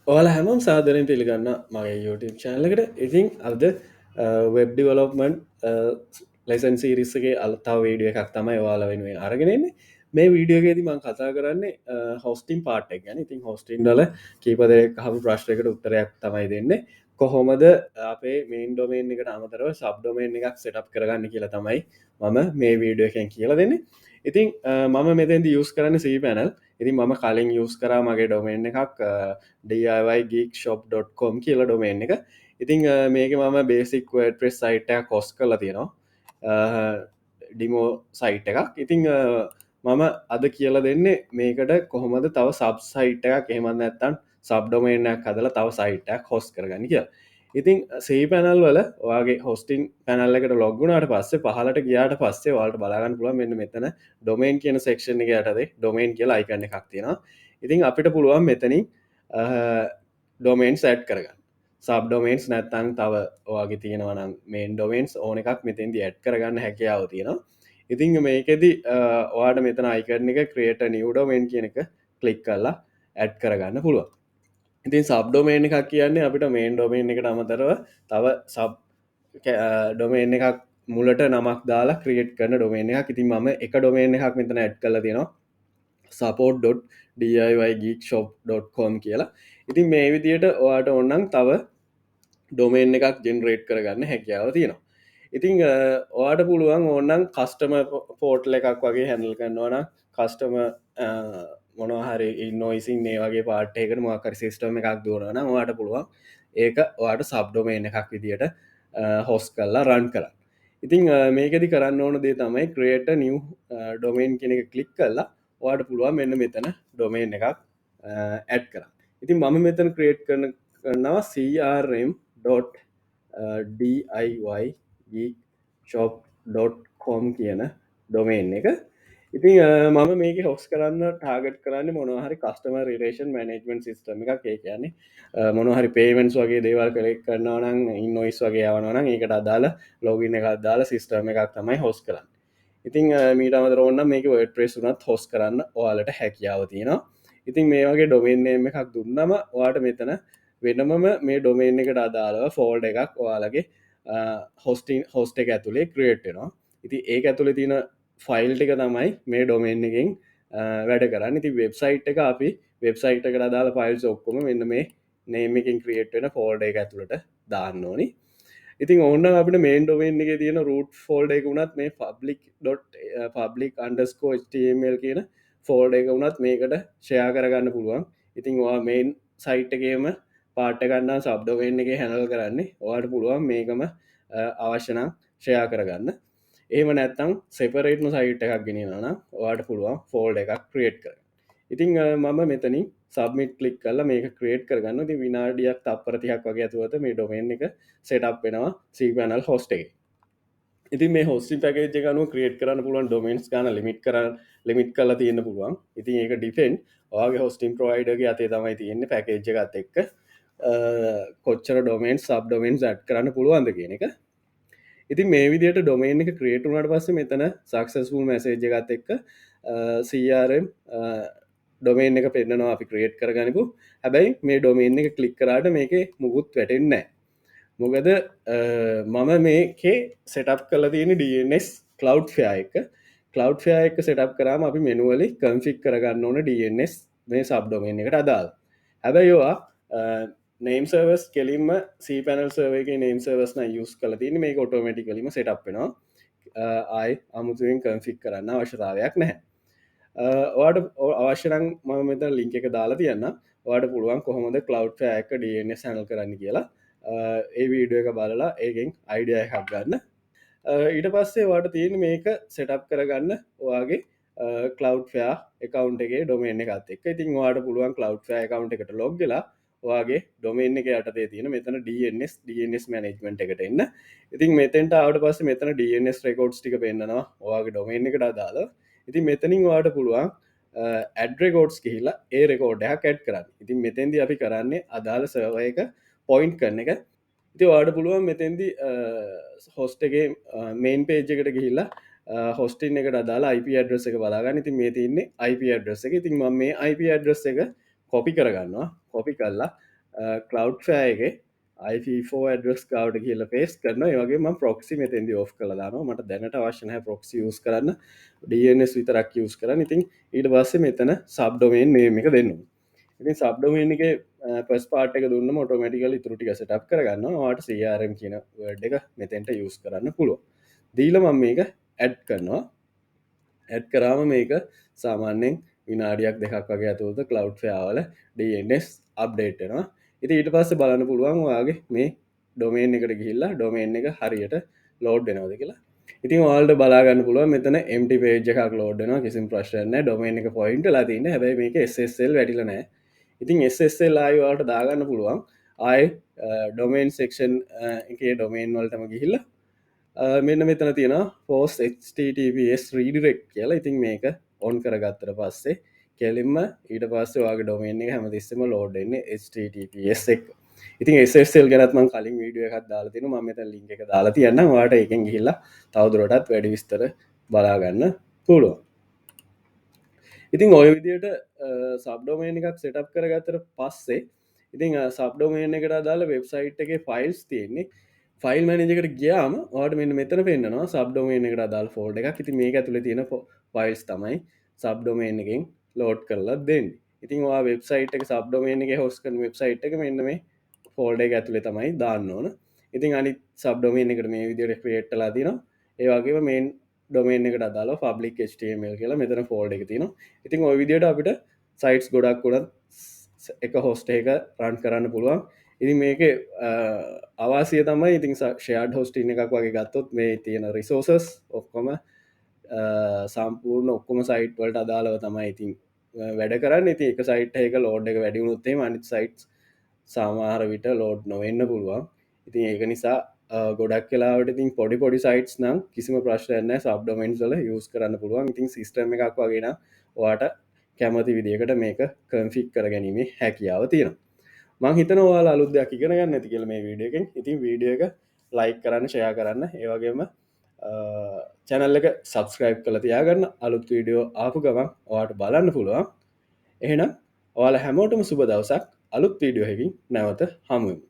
ඔයාලා හැමෝම සාදරයෙන් පිළිගන්න මගේ YouTube channel එකට. ඉතින් අද වෙබ් ඩෙවලොප්මන්ට් ලයිසන් සීරීස් එකේ තව වීඩියෝ එකක් තමයි ඔයාලා වෙනුවෙන් අරගෙන එන්නේ. මේ වීඩියෝ එකේදී මම කතා කරන්නේ හොස්ටින් පාර්ට් එක ගැන. ඉතින් හොස්ටින් වල කීප දෙනෙක් අහපු ප්‍රශ්නයකට උත්තරයක් තමයි දෙන්නේ. කොහොමද අපේ මේන් ඩොමේන් එකට අමතරව සබ් ඩොමේන් එකක් සෙටප් කරගන්න කියලා තමයි මම මේ වීඩියෝ එකෙන් කියලා දෙන්නේ. ඉතින් මම මෙතෙන්දී යූස් කරන්නේ Cpanel. ඉතින් මම කලින් යූස් කරා මගේ ඩොමේන් එකක් diy.geekshop.com කියලා ඩොමේන් එක. ඉතින් මේක මම බේසික් WordPress සයිට් එකක් හොස්ට් කරලා තියෙනවා ඩිමෝ සයිට් එකක්. ඉතින් මම අද කියලා දෙන්නේ මේකට කොහොමද තව සබ් සයිට් එකක් එහෙම නැත්නම් සබ් ඩොමේන් එකක් හදලා තව සයිට් එකක් හොස්ට් කරගන්න කියලා. ඉතින් Cpanel වල ඔයාගේ හොස්ටින් පැනල් එකට ලොග් වුණාට පස්සේ පහලට ගියාට පස්සේ ඔයාලට බලා ගන්න පුළුවන් මෙන්න මෙතන ඩොමේන් කියන සෙක්ෂන් එක යටතේ ඩොමේන් කියලා අයිකන් එකක් තියෙනවා. ඉතින් අපිට පුළුවන් මෙතනින් ඩොමේන්ස් ඇඩ් කරගන්න. සබ් ඩොමේන්ස් නැත්තං තව ඔයාගේ තියෙනවනම් මේන් ඩොමේන්ස් ඕන එකක් මෙතෙන්දි ඇඩ් කරගන්න හැකියාව තියෙනවා. ඉතින් මේකෙදි ඔයාට මෙතන අයිකන් එක ක්‍රියේට් නිව් ඩොමේන් කියන එක ක්ලික් කරලා ඇඩ් කරගන්න පුළුවන්. ඉතින් සබ් ඩොමේන් එකක් කියන්නේ අපිට මේන් ඩොමේන් එකට අමතරව තව සබ් ඩොමේන් එකක් මුලට නමක් දාලා ක්‍රියේට් කරන ඩොමේන් එකක්. ඉතින් මම එක ඩොමේන් එකක් මෙතන ඇඩ් කරලා තියෙනවා support.diy.geekshop.com කියලා. ඉතින් මේ විදියට ඔයාට ඕනනම් තව ඩොමේන් එකක් ජෙනරේට් කරගන්න හැකියාව තියෙනවා. ඉතිං ඔයාට පුළුවන් ඕන්නන් කස්ටම පෝට්ල එකක් වගේ හැඳල් කරන්නවන කස්ටම මොනහරි ඉන්නොයිසින් ඒ වගේ පාට්යකට මොකරි සිස්ටම එකක් දුවනන වාට පුළුවන් ඒක ඔයාට සබ්ඩොමේන් එකක් විදියට හොස් කල්ලා රන් කර. ඉතිං මේකෙදි කරන්න ඕන දේ තමයි ක්‍රේට නිව් ඩොමේන් කෙනෙක කලික් කල්ලා වාට පුළුවන් මෙන්න මෙතන ඩොමේන් එකක් ඇඩ් කර. ඉතින් මම මෙතන ක්‍රේට් කරනවා crm.diy.shop.com කියන ඩොමේන් එක. ඉතින් මම මේක හොස් කරන්න ටාගට් කරන්න මොනහරි කස්ටම රේෂන් මනජමෙන්ට සිස්ටම එකක් ඒ කියන්නේ මොනහරි පේමෙන්ස් වගේ දේවල් කලෙක් කරන්නවනම් ඉන්නොයිස් වගේ යවනවනම් ඒකට අදාල ලෝගින එක අදාල සිස්ටම එකක් තමයි හොස් කරන්න. ඉතින් මීට අමතර ඕන්න මේක WordPress උනත් හොස් කරන්න ඔයාලට හැකියාව තියෙනවා. ඉතින් මේ වගේ ඩොමේන් නේම් එකක් දුන්නම ඔයාට මෙතන වෙනමම මේ ඩොමේන් එකට අදාළව ෆෝල්ඩ එකක් ඔයාලගේ හොස්ට එක ඇතුළේ ක්‍රියේට්නවා. ඉති ඒ ඇතුළේ තියෙන ෆයිල් ටික තමයි මේ ඩොමේන් එකෙන් වැඩ කරන්න. ඉති වෙබ්සයිට් එක අපි වෙබ්සයිට් එකට අදාළ ෆයිල්ස් ඔක්කොම මෙන්න මේ නේම් එකින් ක්‍රියේට් වෙන ෆෝල්ඩ එක ඇතුළට දාන්න ඕනි. ඉතින් ඔන්න අපිට මේන් ඩොමේන් එක තියෙන රූට් ෆෝල්ඩ එක වුණත් මේ public.html කියන ෆෝල්ඩ එක වුණත් මේකට ෂයා කරගන්න පුළුවන්. ඉතින් වා මේන් සයිට් එකේම පාට්ට ගන්නා සබ්ඩොවෙන් එක හැනල් කරන්නේ ඔයාට පුළුවන් මේකම අවශ්‍යනම් ෂයා කරගන්න. ඒම නැත්තම් සෙපරේට්ම සයිට් එකක් ගෙනන ඔයාට පුළුවන් ෆෝල්ඩ එකක් ක්‍රියේට් කර. ඉතිං මම මෙතනින් සබමිට කලික් කල මේක ක්‍රේට් කරගන්න ති විනාඩියක් තප්පරතියක් වගේ ඇතුවත මේ ඩොමෙන් එක සෙටප් වෙනවා Cpanel හොස්ට එක. ඉති මේ හොස්ටි පැකේජ ගනු ක්‍රේට් කරන්න පුළුවන් ඩොමන්ස් ගන ලිමිට් කල තියන්න පුළුවන්. ඉතින් ඒක ඩිෆෙන්් ඔගේ හොස්ටිම් ප්‍රයිඩගේ අතේ තමයි තියෙන්නේ පැකේජ් එකත් එක්ක කොච්චර ඩොමේන් සබ් ඩොමෙන්ස් ඇඩ් කරන්න පුළුවන්ද කියන එක. ඉතින් මේ විදියට ඩොමේන් එක ක්‍රියේට් වුණාට පස්සේ මෙතන සක්සස්ෆුල් මැසේජ් එකත් එක්ක CRM ඩොමේන් එක පෙන්නවා අපි ක්‍රියේට් කරගනිපු. හැබැයි මේ ඩොමේන් එක ක්ලික් කරාට මේකේ මුකුත් වැටෙන්නේ නැහැ. මොකද මම මේකේ සෙටප් කරලා තියෙන DNS Cloudflare එක. Cloudflare එක සෙටප් කරාම අපි මෙනුවලි කන්ෆිග් කරගන්න ඕන DNS මේ සබ් ඩොමේන් එකට අදාළ. හැබැයි ඒවා නේම් සර්වස් කෙලින්ම Cpanel සර්වගේ නේම් සර්වස්න යුස් කල තින මේ ඔටෝමටිකලීම සෙටප් වෙනවා. ආයි අමුතුවෙන් කන්ෆික් කරන්න අවශ්‍යතාවයක් නැහැ. වාට අවශ්‍යරං ම මෙත ලිංක එක දාලා තියන්න වාට පුළුවන් කොහොමද Cloudflare එක DNS හැනල් කරන්න කියලා ඒ වීඩියෝ එක බලලා ඒගෙන් අයිඩිය එකක් ගන්න. ඊට පස්සේ වාට තියෙන මේක සෙටප් කරගන්න ඔයාගේ Cloudflare එකකවන්් එකගේ ඩොමේන් එකත් එක් ඉතින් වාට පුළුවන් Cloudflare එකකවන්් එකට ලොග්ගලා වාගේ ඩොමේන් එක යටතේ තියෙන මෙතන DNS මනජමෙන්ට් එකට එන්න. ඉතින් මෙතෙන්ට ආවට පස්ස මෙතන DNS රෙකෝඩ්ස් ටික පෙන්න්නවා ඔයාගේ ඩොමේන් එකට අදාලා. ඉතින් මෙතනින් වාට පුළුවන් ඇඩ්‍රකෝඩ්ස් කියහිලා ඒ රෙකෝඩ්ඩයක් ඇඩ් කරන්න. ඉතින් මෙතැන්දි අපි කරන්නේ අදාළ සර්ව එක පොයින්ට් කරන එක. ඉති වාඩ පුළුවන් මෙතැන්දි හොස්ටගේ මේන් පේජ් එකට ගිහිල්ලා හොස්ටින් එකට අදාලා IP අඩ්‍රස් එක බලාගන්න. ඉතින් මේ තින්නේ IP අඩ්‍රස් එක. ඉතින් ම මේ IP අඩ්‍රස් එක කොපි කරගන්නවා කොපි කල්ලා Cloudflare එක IP4 ඇඩ්‍රස් කවට කියල පේස් කරන වගේ ම ප්‍රොක්සි මෙතන්දි ඔෆ් කළදාන මට දැනට අවශ්‍යනය ප්‍රොක්සි යස් කරන්න DNS විතරක් යස් කරන්න ඉතින් ඊට පස්සේ මෙතන සබ්ඩොමේන් මේක දෙන්න ඉතින් සබ්ඩොමේන් එක පස් පාට එක දුන්න මොටෝමටිකල තුරටික සටක් කරගන්න වාට CRM කියන වඩ් එක මෙතෙන්ට යස් කරන්න පුළුව දීල මම මේක ඇඩ් කරනවා ඇඩ් කරාම මේක සාමාන්‍යෙන් විනාඩියක් දෙකක් වගේ ඇතුවද කලව් යාවල DNS අප්ඩේට්නවා ඉති ඊට පස්ස බලන්න පුළුවන් වගේ මේ ඩොමේන් එකට ගිහිල්ලා ඩොමේන් එක හරියට ලෝඩ් වෙනවද කියලා ඉතින් වාල්ට බලාගන්න පුළුව මෙතන MT පේජ් එකක් ලෝඩ්න කිසිම ප්‍රශ්න ඩොමේන් එක පොයින්ට ලතින්න හැබයි මේක SSL වැටිලනෑ ඉතින් SSL ආයවාට දාගන්න පුළුවන් ආය ඩොමේන් සෙක්ෂන් එක ඩොමේන් වලටම ගිහිල්ලා මෙන්න මෙතන තියෙන පෝස් HTTPS රීඩිරෙක් කියලා ඉතින් මේක ඔන් කරගත්තර පස්සේ කෙලින්ම ඊට පස්සේ වගේ ඩොමේන් එක හැමතිස්සම ලෝඩ්න්නේ HTTPS එක ඉතින් SSL ගැනත්ම කලින් වීඩියෝ එකක් දාලා තිනු ම මෙත ලින්ක් එක දාලා තියන්න වාට එකෙන් ගිහිල්ලා තවදුරටත් වැඩි විස්තර බලාගන්න පුළුවන් ඉතින් ඔය විදියට සබ්ඩෝමේන් එකක් සෙටප් කරගත්තර පස්සේ ඉතින් සබ්ඩෝමේන් එකට අදාළ වෙබ්සයිට් එක ෆයිල්ස් තියෙන්නේ ෆයිල් මැනජකට ගයාම වාට මෙන්න මෙතන පෙන්න්නවා සබ්ඩෝමේන් එකට අදාල් ෆෝල්ඩ එකක් ඉති මේ ඇතුළ තියෙන ෆයිල්ස් තමයි සබ්ඩෝමේන් එකෙන් ලෝඩ් කරලා දෙන්න ඉතින් වා වෙබ්සයිට් එක සබ්ඩෝමේන් එක හොස්කන් වෙබ්සයිට් එක මෙන්න මේ ෆෝල්ඩ එක ඇතුළේ තමයි දාන්න ඕන ඉතින් අනි සබ්ඩෝමේන් එකට මේ විදියට ක්‍රියේට්ලා තින ඒවාගේ මේන් ඩොමේන් එකට අදාලා ෆබ්ලික් HTML කියලා මෙතන ෆෝල්ඩ එක තින ඉතින් ඔය විදියට අපිට සයිටස් ගොඩක් කොඩත් එක හොස්ට එක රන් කරන්න පුළුවන් ඉතින් මේක අවාසිය තමයි ඉතින් ෂයාඩ් හොස්ටින එකක් වගේ ගත්තොත් මේ තියෙන රිසෝසස් ඔක්කොම සම්පූර්ණ ඔක්කොම සයිට් වලට අදාළව තමයි ඉතින් වැඩ කරන්න ඉති එක සයිට් එක ලෝඩ් එක වැඩිුණුත්තේ අනිත් සයිට් සාමාහර විට ලෝඩ් නොවෙන්න පුළුවන් ඉතින් ඒක නිසා ගොඩක් කලාවට ඉතින් පොඩි සයිටස් නම් කිසිම ප්‍රශ්නයන්න සබ්ඩමෙන්ස්ල යස් කරන්න පුළුවන් ඉතින් සිස්ටම එකක් වගෙන වාට කැමති විදිකට මේක කන්ෆික් කර ගැනීමේ හැකියාව තියෙන මං හිතනවා අලුත් දෙයක් ඉගෙන ගන්න ඇති කියල මේ වීඩියෝකෙන් ඉතින් වීඩියෝ එක ලයික් කරන්න ෂයා කරන්න ඒවගේම චැනල් එක සබස්ක්‍රයිබ් කළ තියාගන්න අලුත් වීඩියෝ ආපු ගමන් ඔයාට බලන්න පුළුවන් එහෙනම් ඔයාල හැමෝටම සුබ දවසක් අලුත් වීඩියෝ හැකින් නැවත හමුවමු